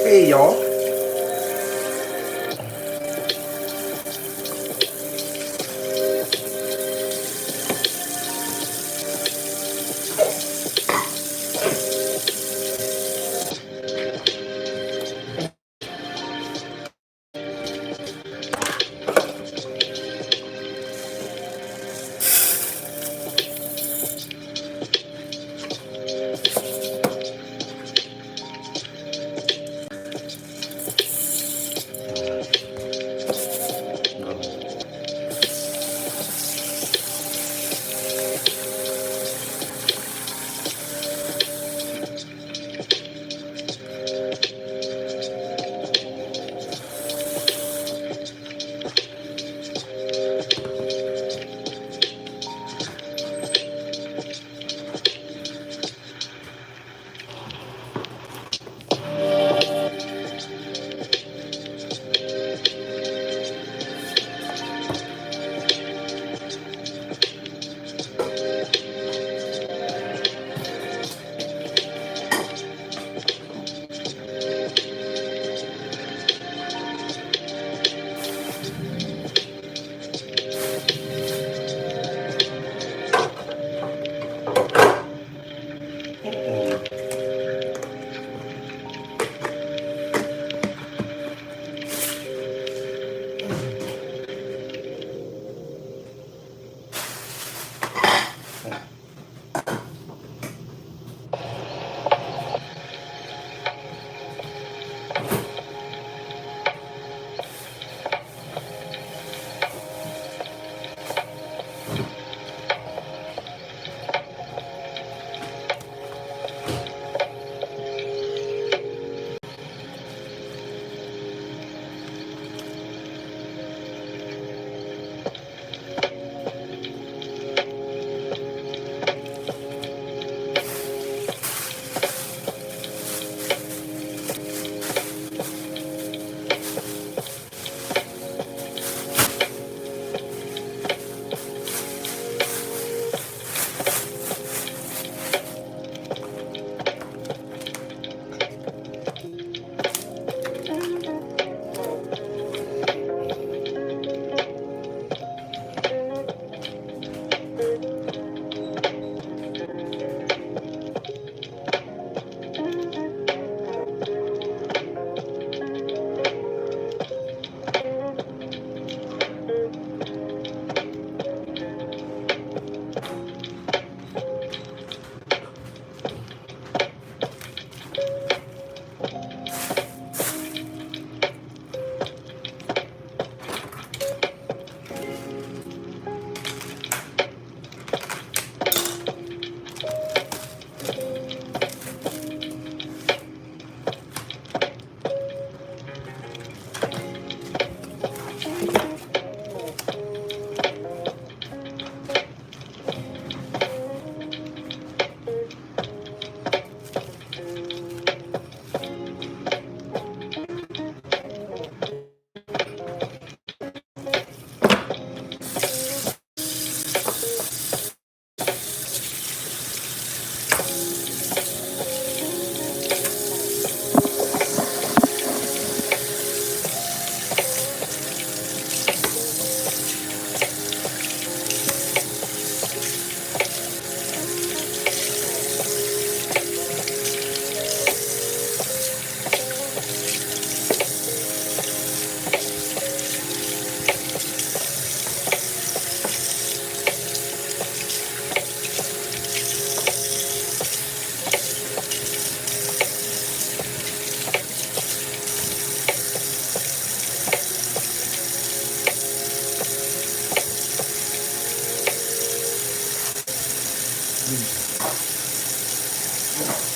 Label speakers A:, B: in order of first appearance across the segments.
A: Hey y'all.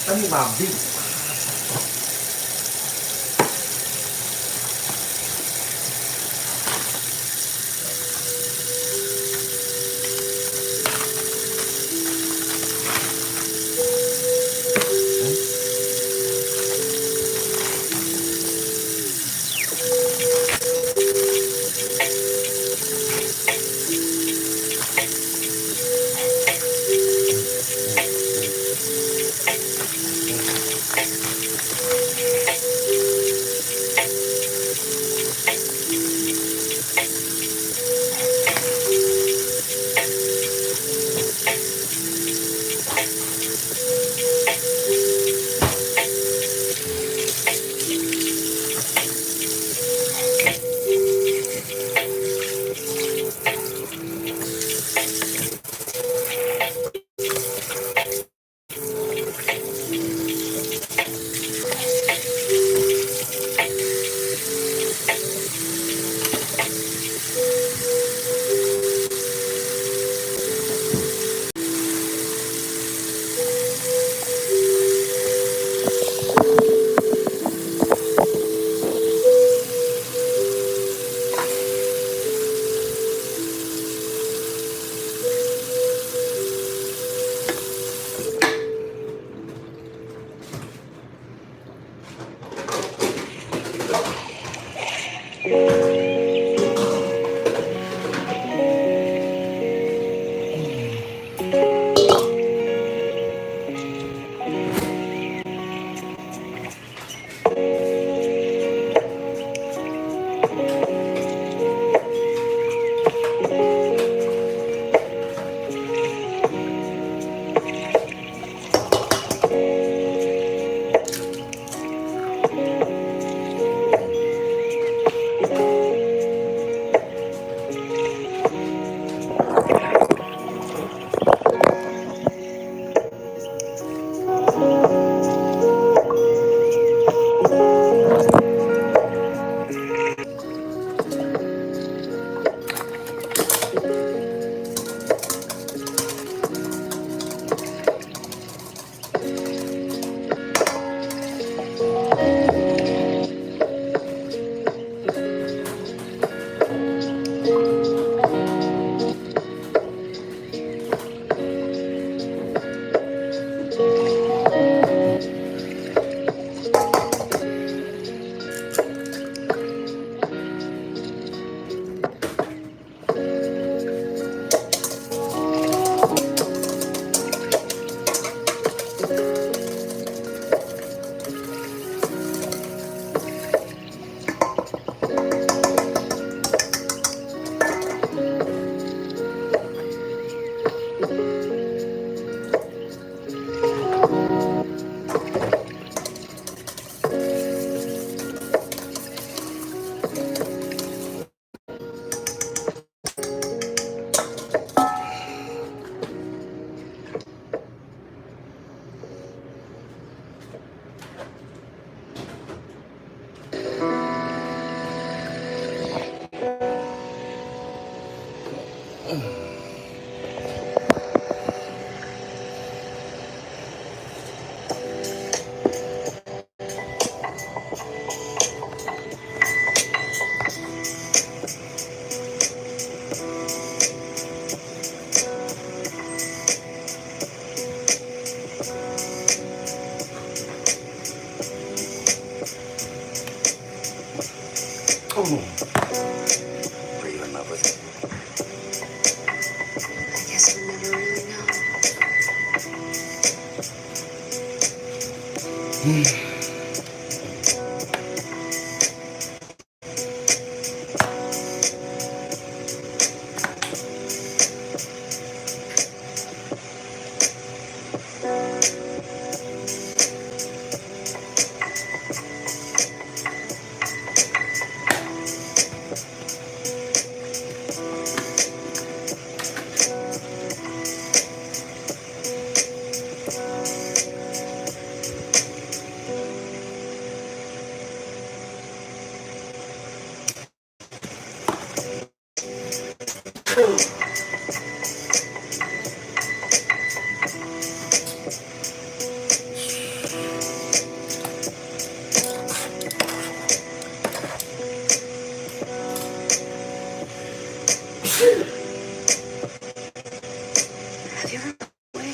A: Tani mabi. Are you in love with it?
B: I guess we'll never really know. Have you ever away?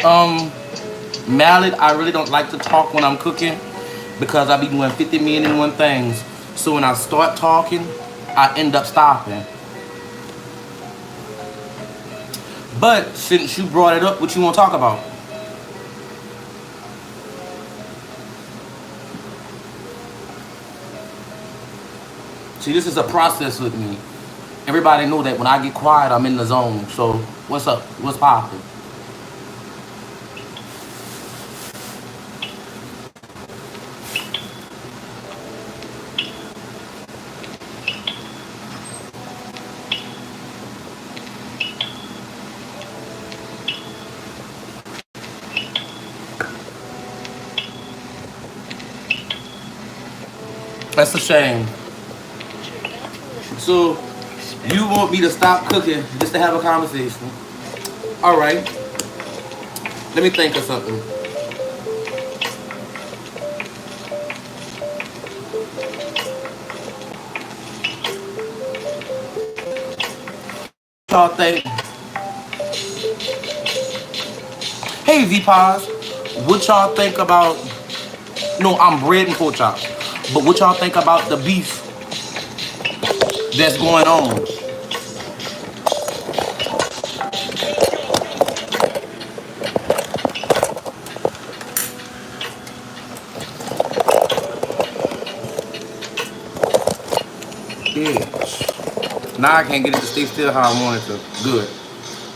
A: Um, Mallet, I really don't like to talk when I'm cooking because I be doing 50 million and one things. So when I start talking, I end up stopping. But since you brought it up, what you want to talk about? See, this is a process with me. Everybody know that when I get quiet, I'm in the zone. So what's up? What's popping? That's a shame. So you want me to stop cooking just to have a conversation? All right. Let me think of something. Y'all think? Hey, V-Pause. What y'all think about? No, I'm bread and pork chops. But what y'all think about the beef that's going on? Bitch. Now I can't get it to stay still how I want it to. Good.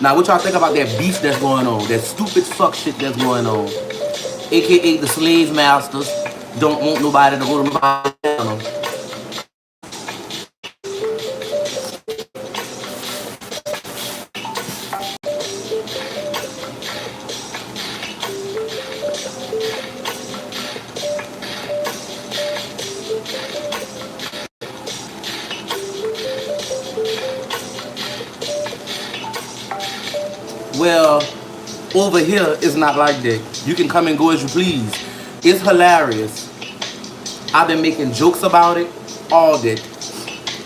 A: Now, what y'all think about that beef that's going on? That stupid fuck shit that's going on? AKA the slave masters don't want nobody to go to my. Well, over here it's not like that. You can come and go as you please. It's hilarious. I've been making jokes about it all day.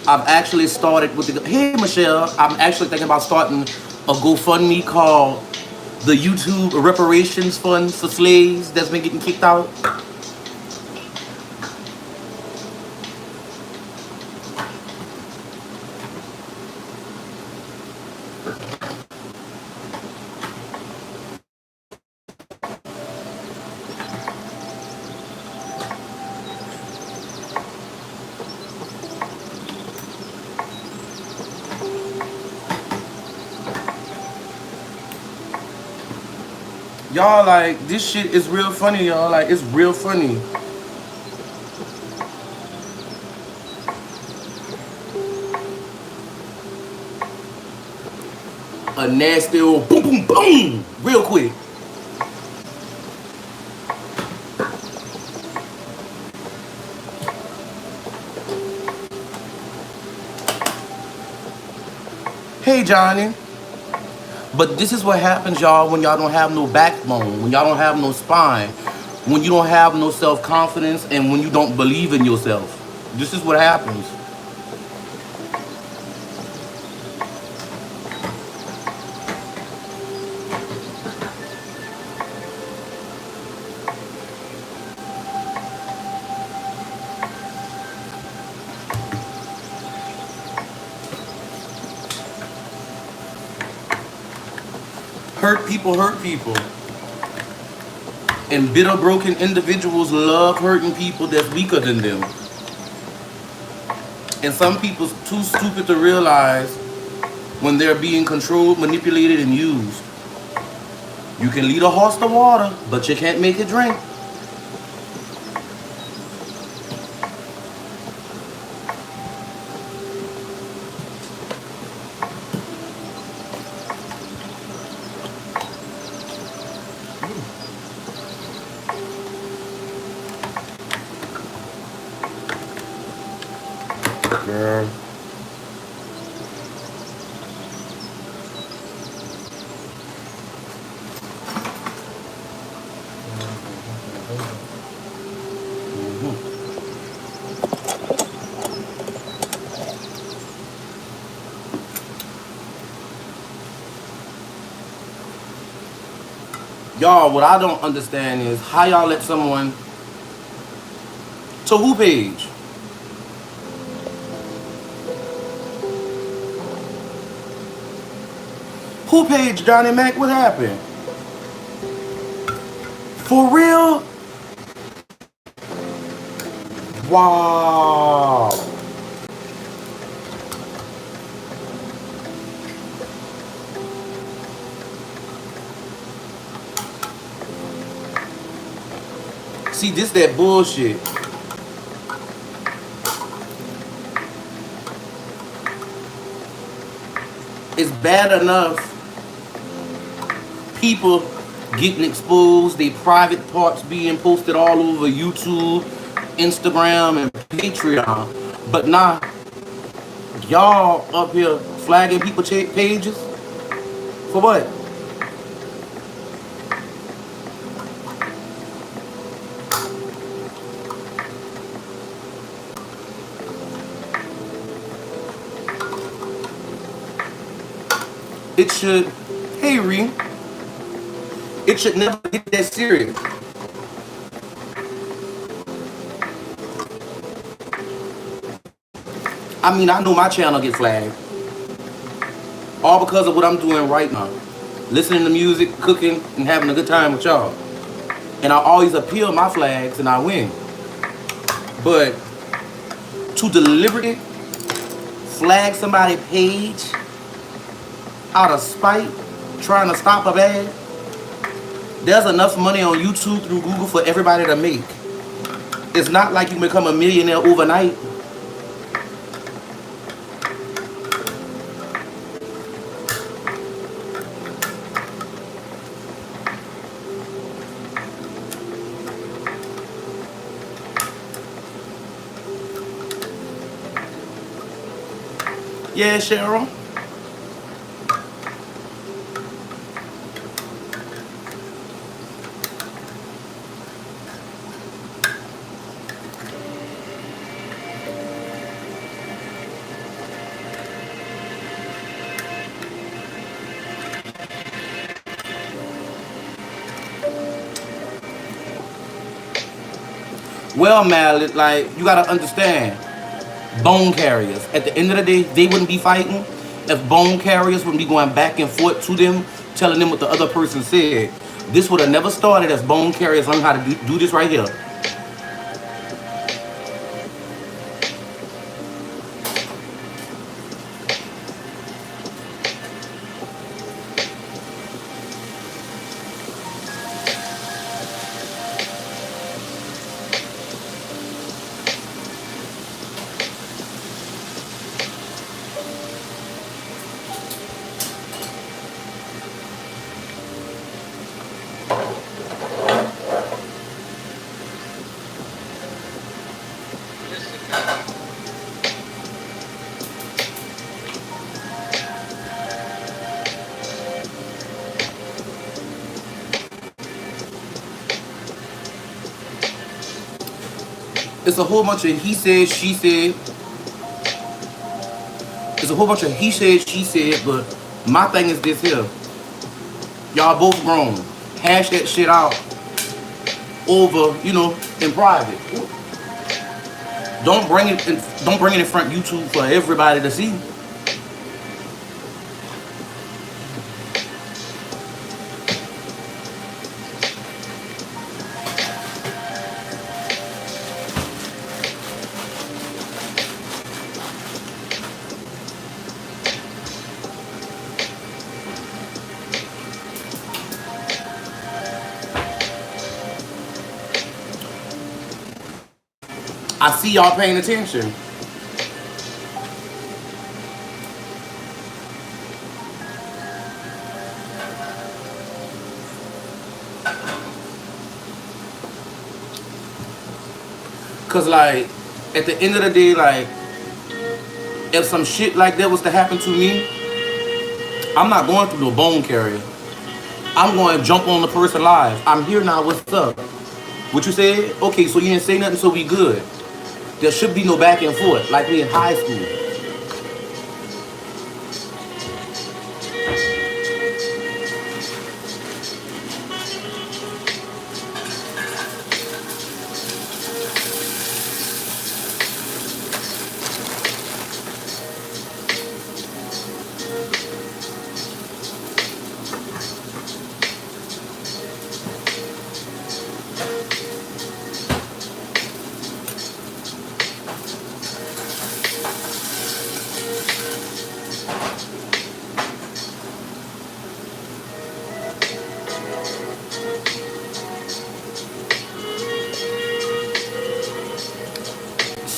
A: I've actually started with the hey Michelle. I'm actually thinking about starting a GoFundMe called the YouTube Reparations Fund for slaves that's been getting kicked out. Y'all like this shit is real funny, y'all. Like it's real funny. A nasty old boom boom boom real quick. Hey Johnny. But this is what happens, y'all, when y'all don't have no backbone, when y'all don't have no spine, when you don't have no self-confidence, and when you don't believe in yourself. This is what happens. Hurt people hurt people. And bitter, broken individuals love hurting people that's weaker than them. And some people's too stupid to realize when they're being controlled, manipulated, and used. You can lead a horse to water, but you can't make it drink. Girl. Y'all, what I don't understand is how y'all let someone to who page? Who page, Johnny Mac? What happened? For real? Wow. See, this that bullshit. It's bad enough people getting exposed, they private parts being posted all over YouTube, Instagram, and Patreon. But nah, y'all up here flagging people pages for what? It should, hey Ree, it should never get that serious. I mean, I know my channel gets flagged. All because of what I'm doing right now. Listening to music, cooking, and having a good time with y'all. And I always appeal my flags and I win. But to deliberately flag somebody's page out of spite, trying to stop a bad, there's enough money on YouTube through Google for everybody to make. It's not like you become a millionaire overnight. Yeah, Cheryl. Well, Mallet, like, you gotta understand, bone carriers, at the end of the day, they wouldn't be fighting if bone carriers wouldn't be going back and forth to them, telling them what the other person said. This would have never started as bone carriers learn how to do this right here. It's a whole bunch of he said, she said. It's a whole bunch of he said, she said, but my thing is this here. Y'all both grown. Hash that shit out over, in private. Don't bring it in front of YouTube for everybody to see. I see y'all paying attention. Cause like, at the end of the day, like, if some shit like that was to happen to me, I'm not going through no bone carrier. I'm going to jump on the person live. I'm here now, what's up? What you said? Okay, so you didn't say nothing, so we good. There should be no back and forth, like we in high school.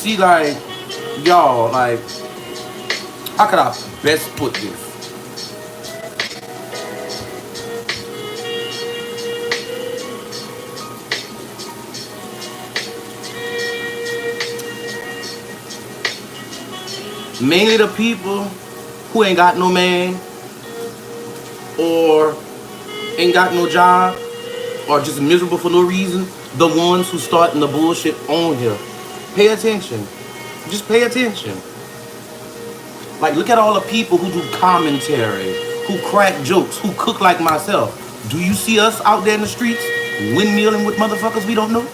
A: see, like, y'all, like, how could I best put this? Mainly the people who ain't got no man or ain't got no job or just miserable for no reason, the ones who starting the bullshit on here. Pay attention. Just pay attention. Like, look at all the people who do commentary, who crack jokes, who cook like myself. Do you see us out there in the streets windmilling with motherfuckers we don't know?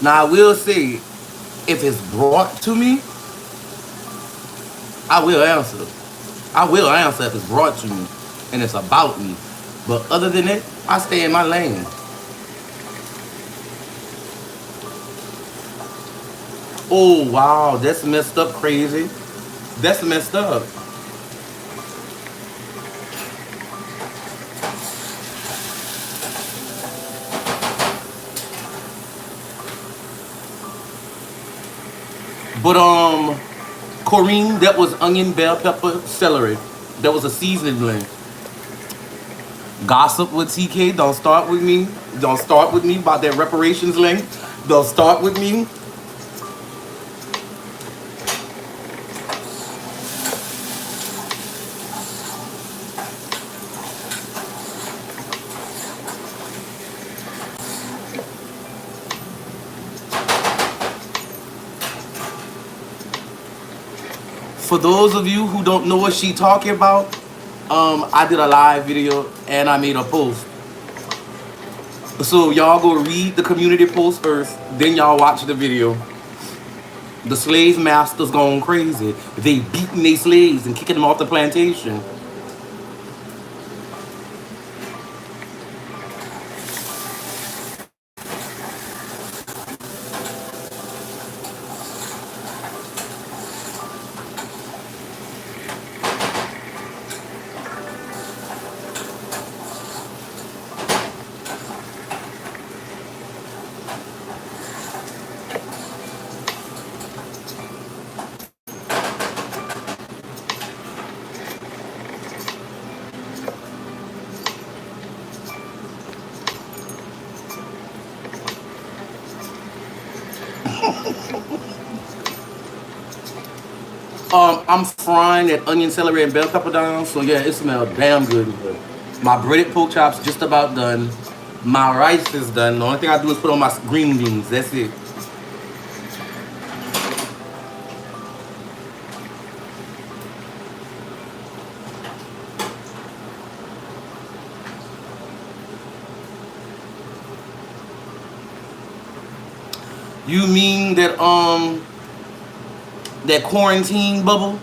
A: Now, I will say, if it's brought to me, I will answer. I will answer if it's brought to me and it's about me. But other than that, I stay in my lane. Oh, wow, that's messed up crazy. That's messed up. But, Corrine, that was onion, bell pepper, celery. That was a seasoning blend. Gossip with TK, don't start with me. Don't start with me about that reparations link. Don't start with me. For those of you who don't know what she talking about, I did a live video and I made a post. So y'all go read the community post first, then y'all watch the video. The slave masters going crazy. They beating their slaves and kicking them off the plantation. I'm frying that onion, celery, and bell pepper down. So yeah, it smells damn good. My breaded pork chops just about done. My rice is done. The only thing I do is put on my green beans. That's it. You mean that quarantine bubble?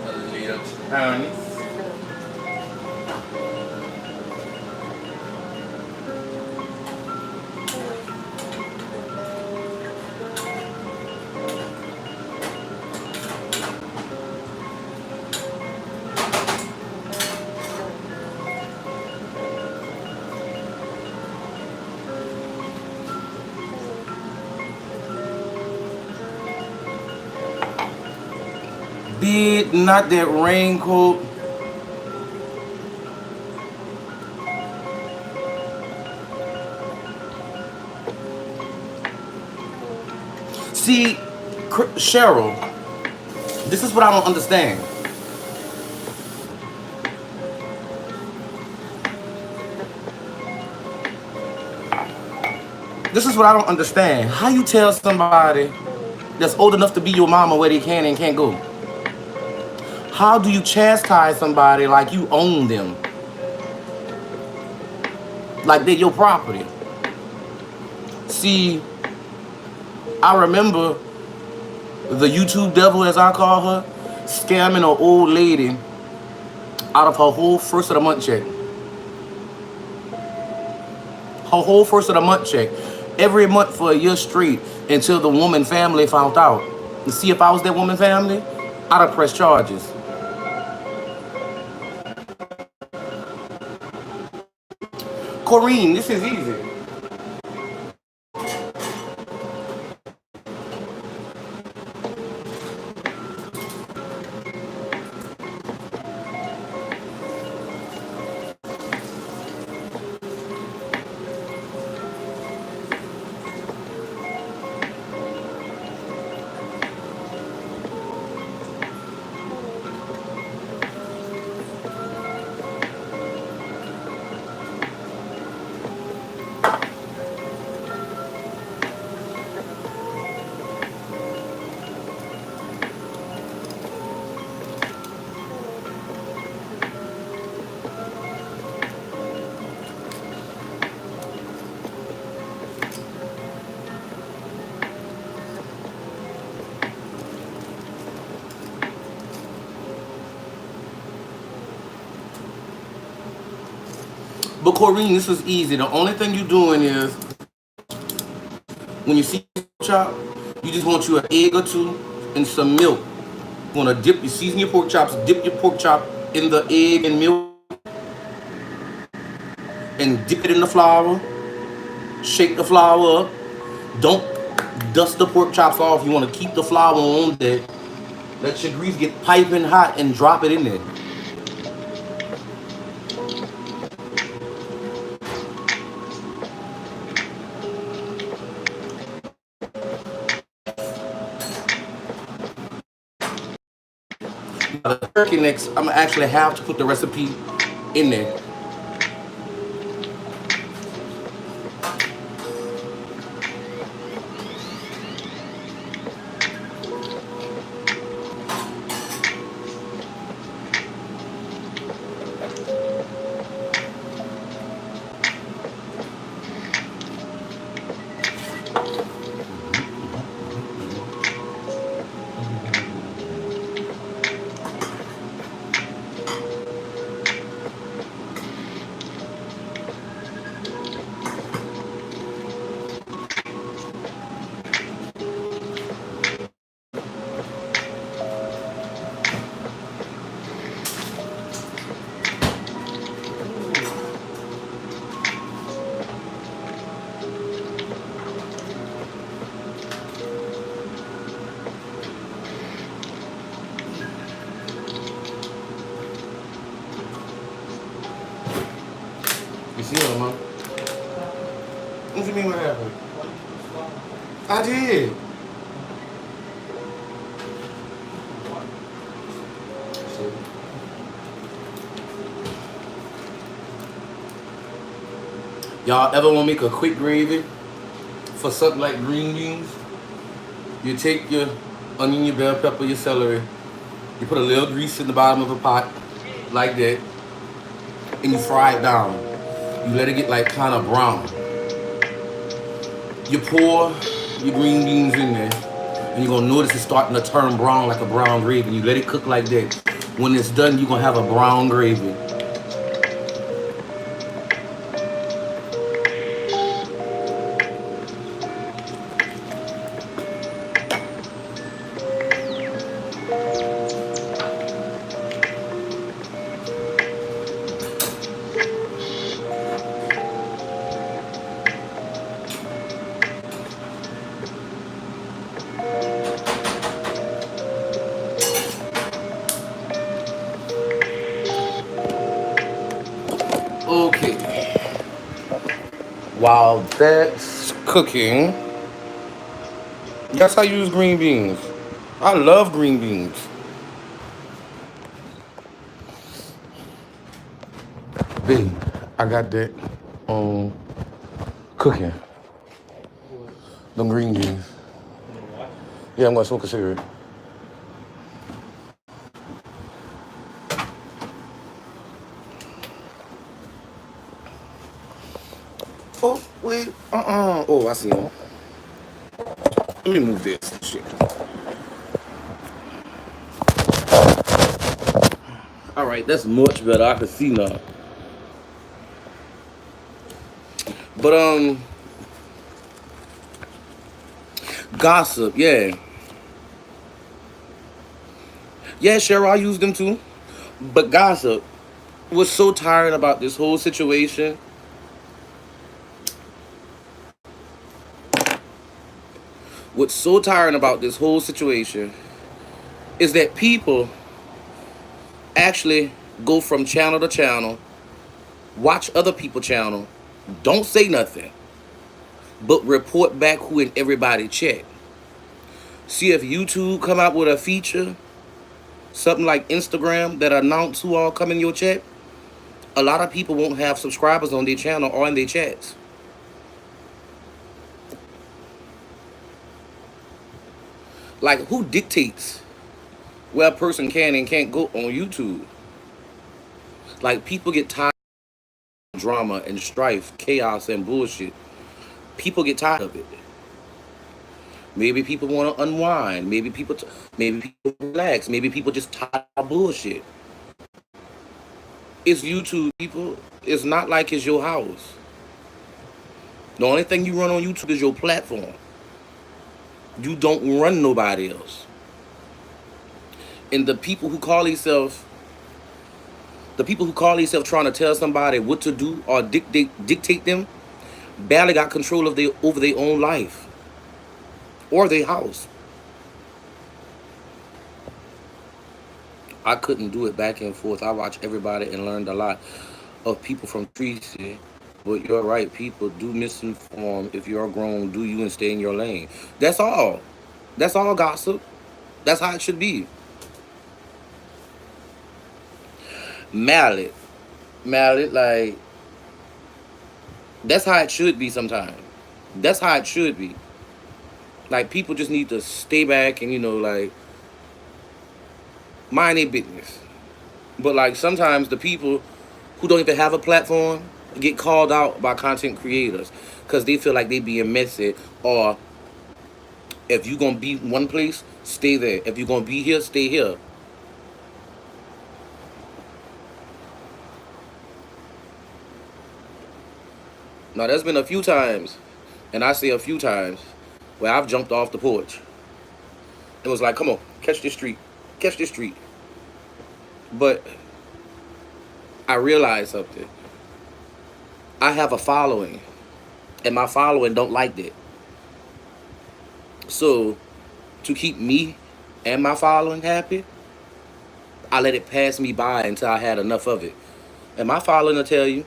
A: A little Chinese. Big, not that raincoat. See, Cheryl, this is what I don't understand. This is what I don't understand. How you tell somebody that's old enough to be your mama where they can and can't go? How do you chastise somebody like you own them? Like they're your property? See, I remember the YouTube devil, as I call her, scamming an old lady out of her whole first of the month check. Her whole first of the month check. Every month for a year straight until the woman family found out. And see, if I was that woman family, I'd have pressed charges. Corrine, this is easy. But Corrine, this is easy. The only thing you're doing is when you see pork chop, you just want you an egg or two and some milk. You want to dip, you season your pork chops, dip your pork chop in the egg and milk, and dip it in the flour. Shake the flour up. Don't dust the pork chops off. You want to keep the flour on there. Let your grease get piping hot and drop it in there. The turkey necks, I'm gonna actually have to put the recipe in there. You see what, man? What do you mean what happened? I did. Y'all ever want to make a quick gravy for something like green beans? You take your onion, your bell pepper, your celery. You put a little grease in the bottom of a pot, like that, and you fry it down. You let it get like kind of brown. You pour your green beans in there, and you're gonna notice it's starting to turn brown like a brown gravy. And you let it cook like that. When it's done, you're gonna have a brown gravy. Okay. While that's cooking, Yes, I use green beans. I love green beans. Babe, I got that cooking. Them green beans. Yeah, I'm gonna smoke a cigarette. Oh, wait. Oh, I see him. Let me move this shit. All right, that's much better. I can see now. But gossip, yeah, yeah, Cheryl, I use them too. But gossip was so tired about this whole situation. What's so tiring about this whole situation is that people actually go from channel to channel, watch other people channel, don't say nothing, but report back who in everybody chat. See if YouTube come out with a feature, something like Instagram that announce who all come in your chat. A lot of people won't have subscribers on their channel or in their chats. Like who dictates where a person can and can't go on YouTube? Like people get tired of drama and strife, chaos and bullshit. People get tired of it. Maybe people want to unwind. Maybe people relax. Maybe people just tired of bullshit. It's YouTube, people. It's not like it's your house. The only thing you run on YouTube is your platform. You don't run nobody else. And the people who call themselves trying to tell somebody what to do or dictate them, barely got control of over their own life or their house. I couldn't do it back and forth. I watched everybody and learned a lot of people from Tracy. But you're right, people do misinform. If you're grown, do you and stay in your lane. That's all. That's all gossip. That's how it should be. Mallet. Mallet, like, that's how it should be sometimes. That's how it should be. Like, people just need to stay back and, like, mind their business. But, like, sometimes the people who don't even have a platform get called out by content creators because they feel like they being messy, or if you're gonna be one place, stay there. If you're gonna be here, stay here. Now there's been a few times, and I say a few times, where I've jumped off the porch. It was like, come on, catch this street. Catch this street. But I realized something. I have a following, and my following don't like that. So to keep me and my following happy, I let it pass me by until I had enough of it. And my following will tell you,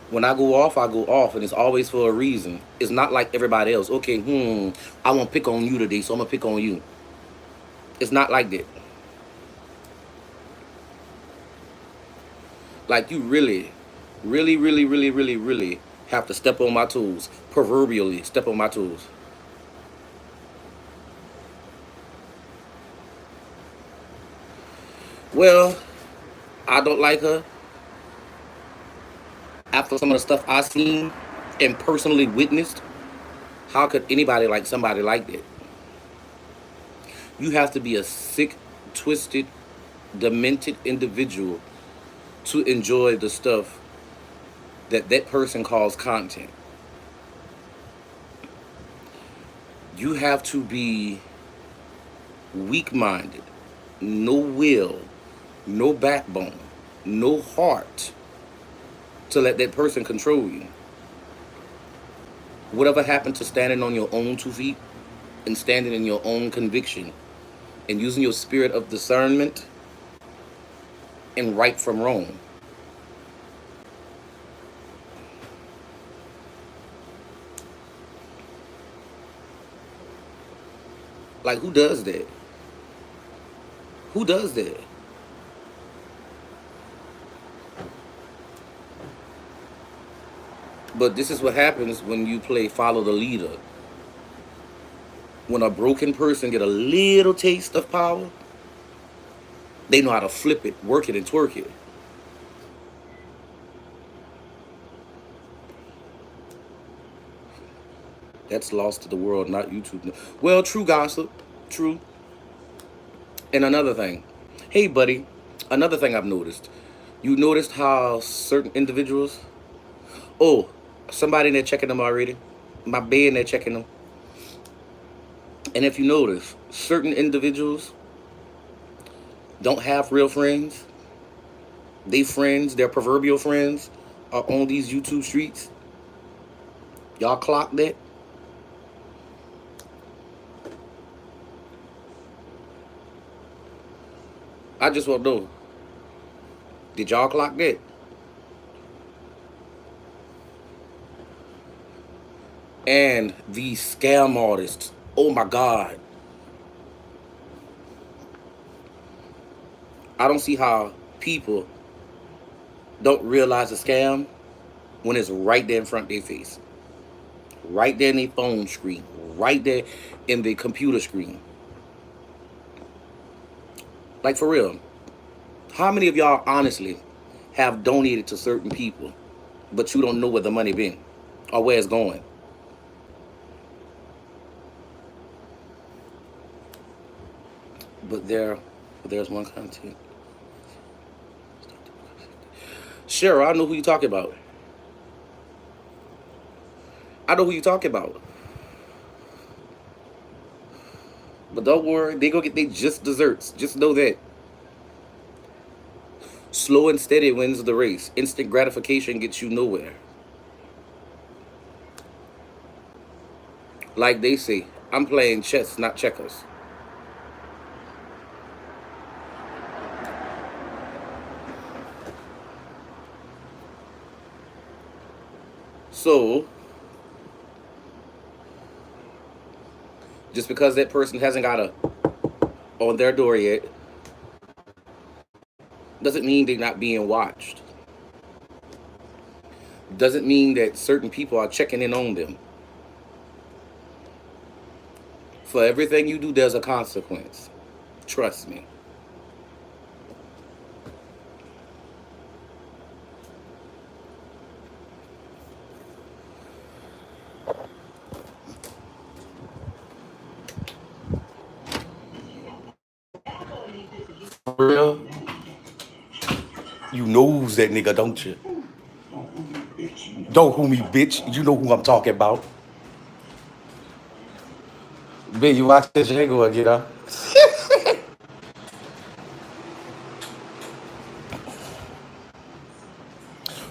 A: when I go off, and it's always for a reason. It's not like everybody else. Okay, I want to pick on you today, so I'm gonna pick on you. It's not like that. Like you really, really, really, really, really, really have to step on my toes. Proverbially, step on my toes. Well, I don't like her after some of the stuff I seen and personally witnessed. How could anybody like somebody like that? You have to be a sick, twisted, demented individual to enjoy the stuff that person calls content. You have to be weak-minded, no will, no backbone, no heart to let that person control you. Whatever happened to standing on your own 2 feet and standing in your own conviction and using your spirit of discernment and right from wrong? Like, who does that? Who does that? But this is what happens when you play follow the leader. When a broken person get a little taste of power, they know how to flip it, work it, and twerk it. That's lost to the world, not YouTube. Well, true gossip, true. And another thing, hey buddy, another thing I've noticed. You noticed how certain individuals, oh, somebody in there checking them already. My bed in there checking them. And if you notice, certain individuals don't have real friends. They friends, their proverbial friends, are on these YouTube streets. Y'all clock that? I just want to know. Did y'all clock that? And these scam artists. Oh my God. I don't see how people don't realize a scam when it's right there in front of their face. Right there in their phone screen. Right there in the computer screen. Like for real. How many of y'all honestly have donated to certain people, but you don't know where the money been or where it's going? But there's one content. Sure, I know who you talking about. I know who you talking about. But don't worry, they gonna get they just desserts. Just know that. Slow and steady wins the race. Instant gratification gets you nowhere. Like they say, I'm playing chess, not checkers. So, just because that person hasn't got a on their door yet, doesn't mean they're not being watched. Doesn't mean that certain people are checking in on them. For everything you do, there's a consequence. Trust me. For real, you knows that nigga, don't you? Don't who me, bitch. You know who I'm talking about. Bitch, you watch this shit go again, huh?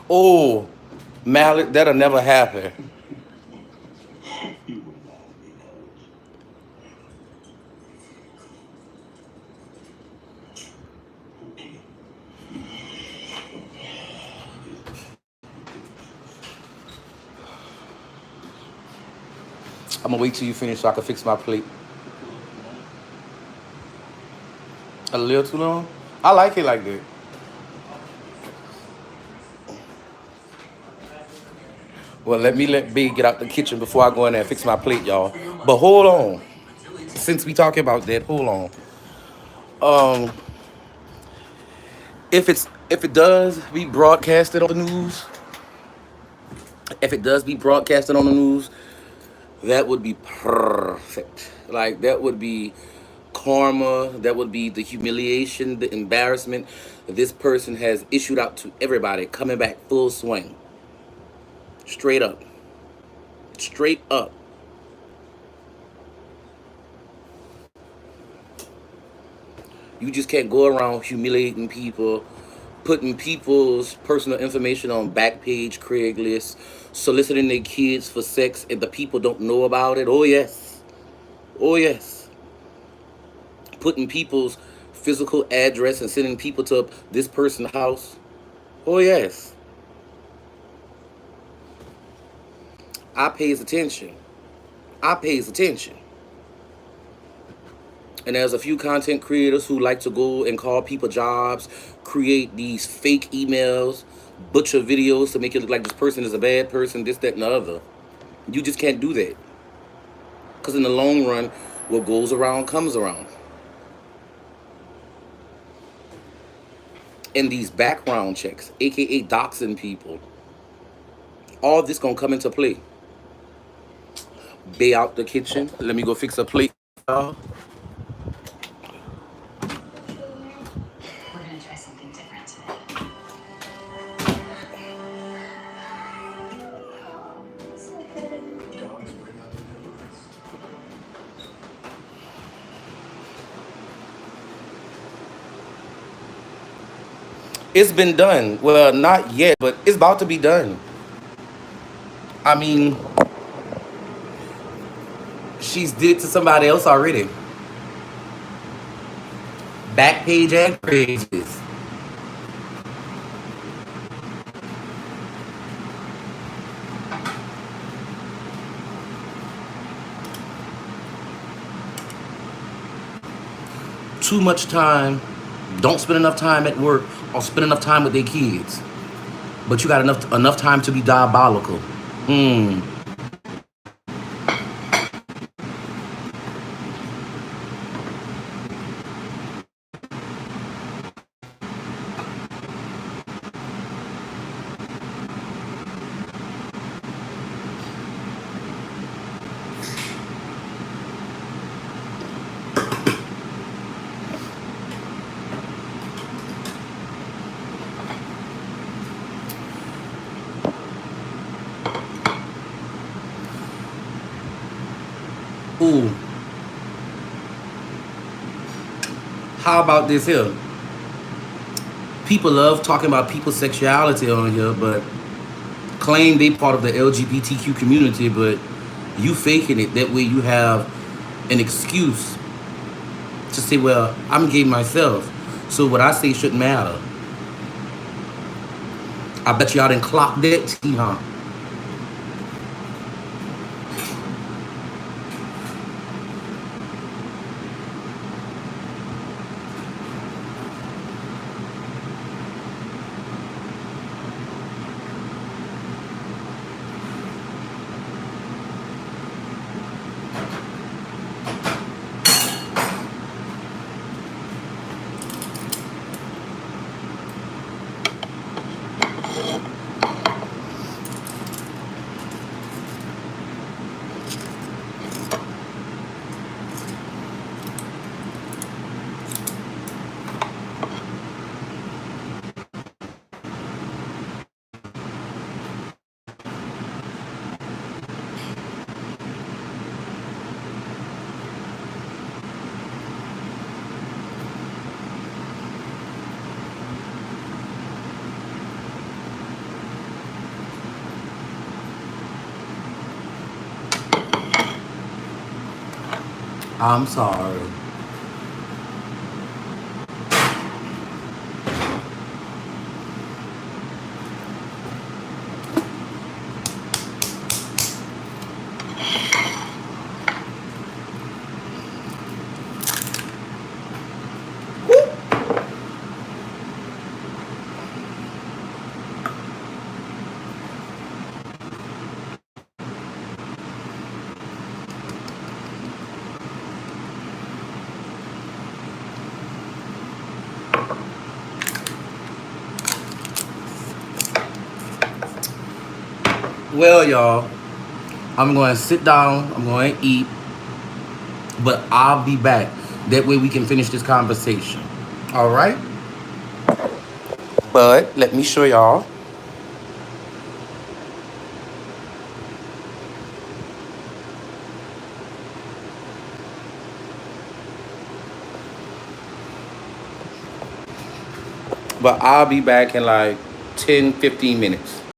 A: Oh, Mallet, that'll never happen. I'm gonna wait till you finish so I can fix my plate. A little too long? I like it like that. Well, let B get out the kitchen before I go in there and fix my plate, y'all. But hold on. Since we talking about that, hold on. Um, if it does be broadcasted on the news, if it does be broadcasted on the news, that would be perfect. Like that would be karma. That would be the humiliation, the embarrassment that this person has issued out to everybody, coming back full swing. Straight up. Straight up. You just can't go around humiliating people, putting people's personal information on Backpage, Craigslist, soliciting their kids for sex, and the people don't know about it. Oh yes, oh yes. Putting people's physical address and sending people to this person's house. Oh yes. I pays attention. I pays attention. And there's a few content creators who like to go and call people jobs, create these fake emails, butcher videos to make it look like this person is a bad person, this, that, and the other. You just can't do that. Because in the long run, what goes around comes around. And these background checks, aka doxing people, all this gonna come into play. Bay out the kitchen. Let me go fix a plate. Y'all.
B: We're gonna try something different today.
A: It's been done. Well, not yet, but it's about to be done. I mean, she's did it to somebody else already. Back page and pages. Too much time. Don't spend enough time at work or spend enough time with their kids. But you got enough time to be diabolical. Hmm. Ooh. How about this here? People love talking about people's sexuality on here, but claim they part of the LGBTQ community, but you faking it. That way you have an excuse to say, well, I'm gay myself, so what I say shouldn't matter. I bet y'all didn't clock that, huh? I'm sorry. Well, y'all, I'm going to sit down. I'm going to eat, but I'll be back. That way we can finish this conversation. All right? But let me show y'all. But I'll be back in like 10, 15 minutes.